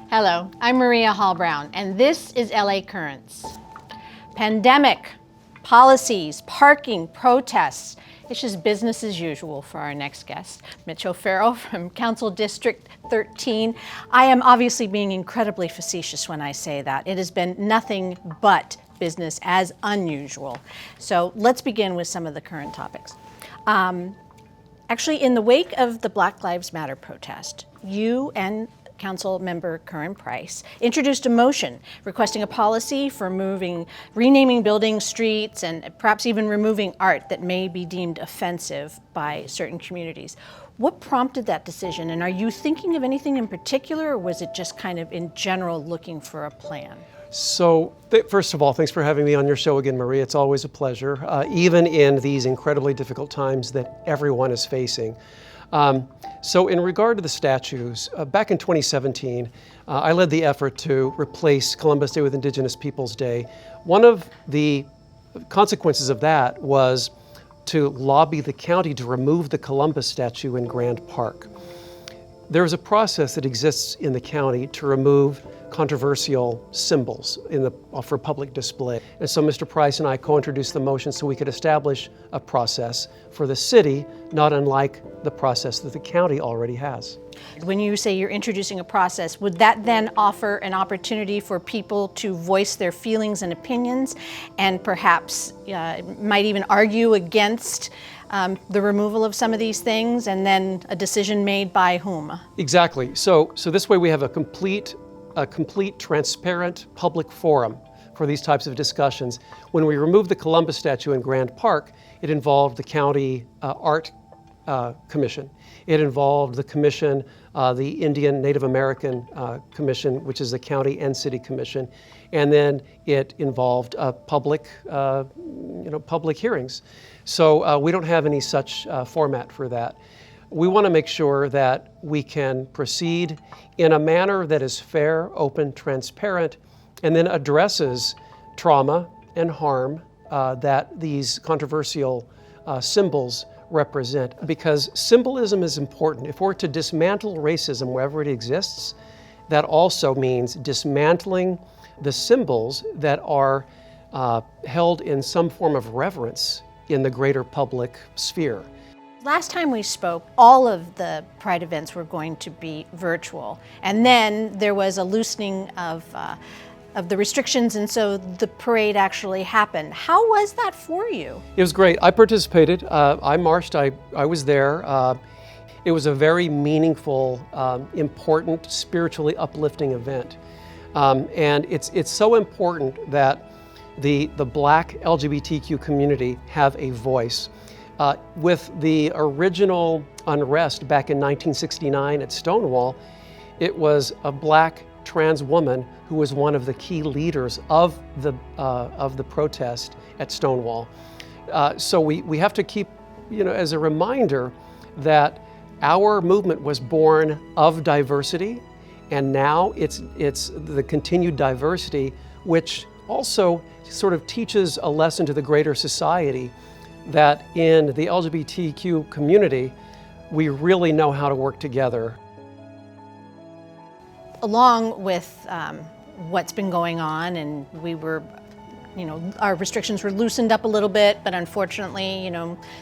Hello, I'm Maria Hall Brown, and this is LA Currents. Pandemic, policies, parking, protests. It's just business as usual for our next guest, Mitch O'Farrell from Council District 13. I am obviously being incredibly facetious when I say that. It has been nothing but business as unusual. So let's begin with some of the current topics. Actually, in the wake of the Black Lives Matter protest, you and Councilmember Price introduced a motion requesting a policy for renaming buildings, streets, and perhaps even removing art that may be deemed offensive by certain communities. What prompted that decision, and are you thinking of anything in particular, or was it just kind of in general looking for a plan? So, first of all, thanks for having me on your show again, Maria. It's always a pleasure, even in these incredibly difficult times that everyone is facing. So in regard to the statues, back in 2017, I led the effort to replace Columbus Day with Indigenous Peoples Day. One of the consequences of that was to lobby the county to remove the Columbus statue in Grand Park. There is a process that exists in the county to remove controversial symbols for public display. And so Mr. Price and I co-introduced the motion so we could establish a process for the city, not unlike the process that the county already has. When you say you're introducing a process, would that then offer an opportunity for people to voice their feelings and opinions, and perhaps might even argue against the removal of some of these things, and then a decision made by whom? Exactly. So this way we have a complete, transparent public forum for these types of discussions. When we removed the Columbus statue in Grand Park, it involved the county art commission. It involved the commission, the Indian Native American commission, which is the county and city commission, and then it involved public hearings. So we don't have any such format for that. We want to make sure that we can proceed in a manner that is fair, open, transparent, and then addresses trauma and harm that these controversial symbols represent. Because symbolism is important. If we're to dismantle racism wherever it exists, that also means dismantling the symbols that are held in some form of reverence in the greater public sphere. Last time we spoke, all of the Pride events were going to be virtual, and then there was a loosening of the restrictions, and so the parade actually happened. How was that for you? It was great. I participated. I marched. I was there. It was a very meaningful, important, spiritually uplifting event, and it's so important that the Black LGBTQ community have a voice. With the original unrest back in 1969 at Stonewall, it was a Black trans woman who was one of the key leaders of the protest at Stonewall. So we have to keep, as a reminder that our movement was born of diversity, and now it's the continued diversity, which also sort of teaches a lesson to the greater society that in the LGBTQ community, we really know how to work together. Along with what's been going on, and we were, our restrictions were loosened up a little bit, but unfortunately,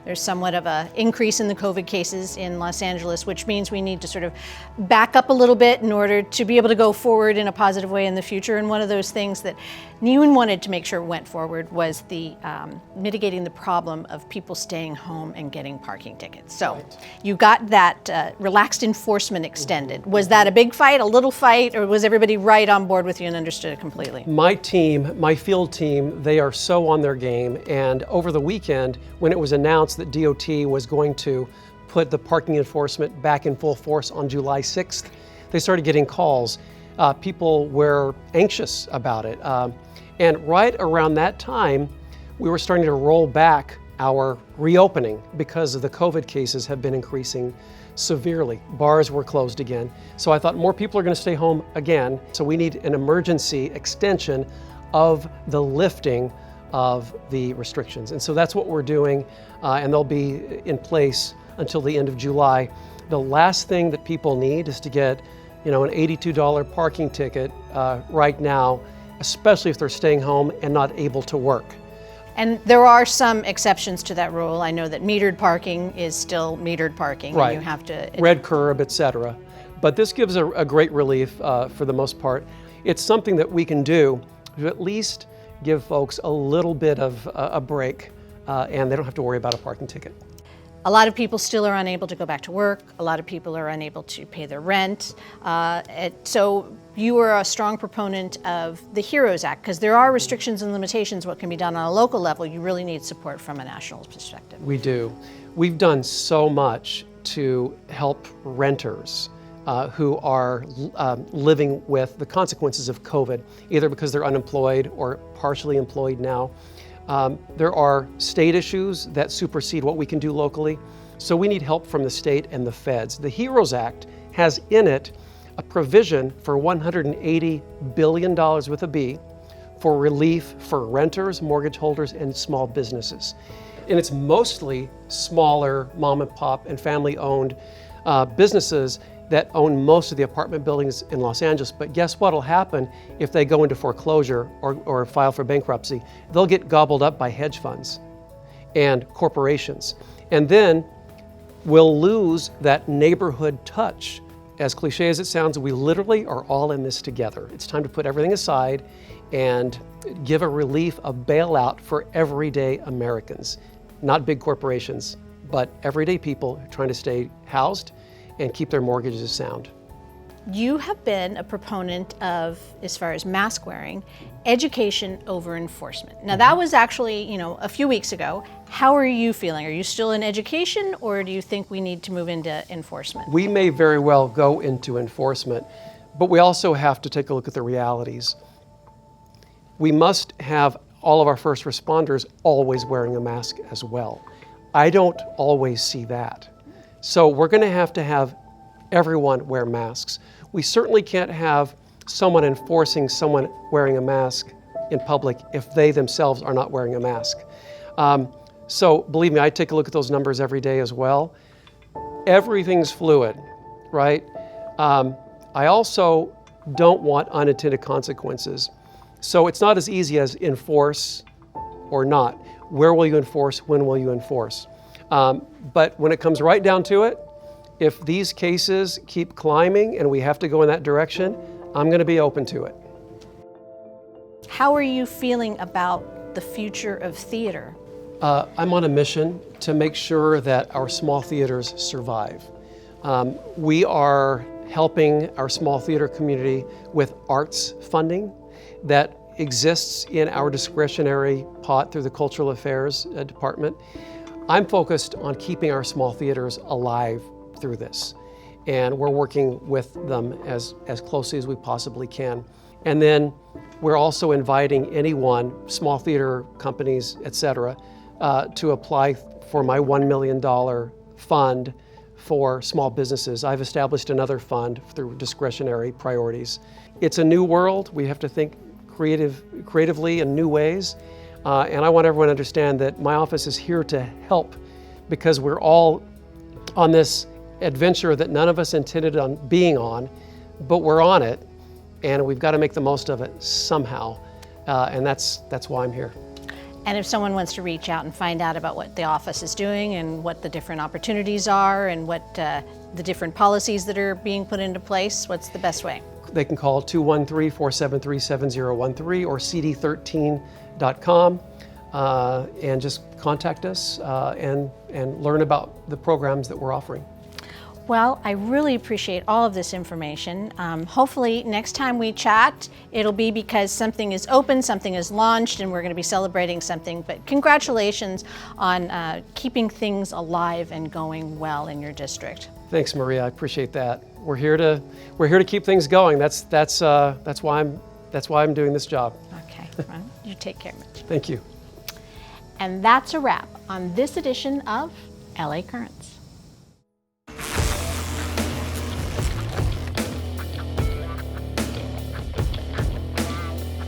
there's somewhat of an increase in the COVID cases in Los Angeles, which means we need to sort of back up a little bit in order to be able to go forward in a positive way in the future. And one of those things that Newman wanted to make sure went forward was the mitigating the problem of people staying home and getting parking tickets. So right. You got that relaxed enforcement extended. Was that a big fight, a little fight, or was everybody right on board with you and understood it completely? My team, my field team, they are so on their game. And over the weekend, when it was announced that DOT was going to put the parking enforcement back in full force on July 6th, they started getting calls. People were anxious about it. And right around that time, we were starting to roll back our reopening because of the COVID cases have been increasing severely. Bars were closed again. So I thought more people are going to stay home again. So we need an emergency extension of the lifting of the restrictions. And so that's what we're doing, and they'll be in place until the end of July. The last thing that people need is to get an $82 parking ticket right now, especially if they're staying home and not able to work. And there are some exceptions to that rule. I know that metered parking is still metered parking. Right. And you have to... Red curb, etc. But this gives a great relief for the most part. It's something that we can do to at least give folks a little bit of a break, and they don't have to worry about a parking ticket. A lot of people still are unable to go back to work. A lot of people are unable to pay their rent. So you are a strong proponent of the HEROES Act, because there are restrictions and limitations what can be done on a local level. You really need support from a national perspective. We do. We've done so much to help renters who are living with the consequences of COVID, either because they're unemployed or partially employed now. There are state issues that supersede what we can do locally, so we need help from the state and the feds. The HEROES Act has in it a provision for $180 billion with a B for relief for renters, mortgage holders, and small businesses. And it's mostly smaller mom and pop and family-owned businesses that own most of the apartment buildings in Los Angeles. But guess what will happen if they go into foreclosure or file for bankruptcy? They'll get gobbled up by hedge funds and corporations. And then we'll lose that neighborhood touch. As cliche as it sounds, we literally are all in this together. It's time to put everything aside and give a relief, a bailout for everyday Americans. Not big corporations, but everyday people trying to stay housed and keep their mortgages sound. You have been a proponent of, as far as mask wearing, education over enforcement. Now that was actually, a few weeks ago. How are you feeling? Are you still in education, or do you think we need to move into enforcement? We may very well go into enforcement, but we also have to take a look at the realities. We must have all of our first responders always wearing a mask as well. I don't always see that. So we're going to have everyone wear masks. We certainly can't have someone enforcing someone wearing a mask in public if they themselves are not wearing a mask. So believe me, I take a look at those numbers every day as well. Everything's fluid, right? I also don't want unintended consequences. So it's not as easy as enforce or not. Where will you enforce? When will you enforce? But when it comes right down to it, if these cases keep climbing and we have to go in that direction, I'm going to be open to it. How are you feeling about the future of theater? I'm on a mission to make sure that our small theaters survive. We are helping our small theater community with arts funding that exists in our discretionary pot through the Cultural Affairs Department. I'm focused on keeping our small theaters alive through this, and we're working with them as closely as we possibly can. And then we're also inviting anyone, small theater companies, etc., to apply for my $1 million fund for small businesses. I've established another fund through discretionary priorities. It's a new world. We have to think creatively in new ways. And I want everyone to understand that my office is here to help, because we're all on this adventure that none of us intended on being on, but we're on it, and we've got to make the most of it somehow. And that's why I'm here. And if someone wants to reach out and find out about what the office is doing and what the different opportunities are and what the different policies that are being put into place, what's the best way? They can call 213-473-7013 or cd13.com and just contact us and learn about the programs that we're offering. Well, I really appreciate all of this information. Hopefully next time we chat, it'll be because something is open, something is launched, and we're going to be celebrating something. But congratulations on keeping things alive and going well in your district. Thanks, Maria. I appreciate that. We're here to keep things going. That's why I'm doing this job. Okay. Well, you take care, Mitch. Thank you. And that's a wrap on this edition of LA Currents.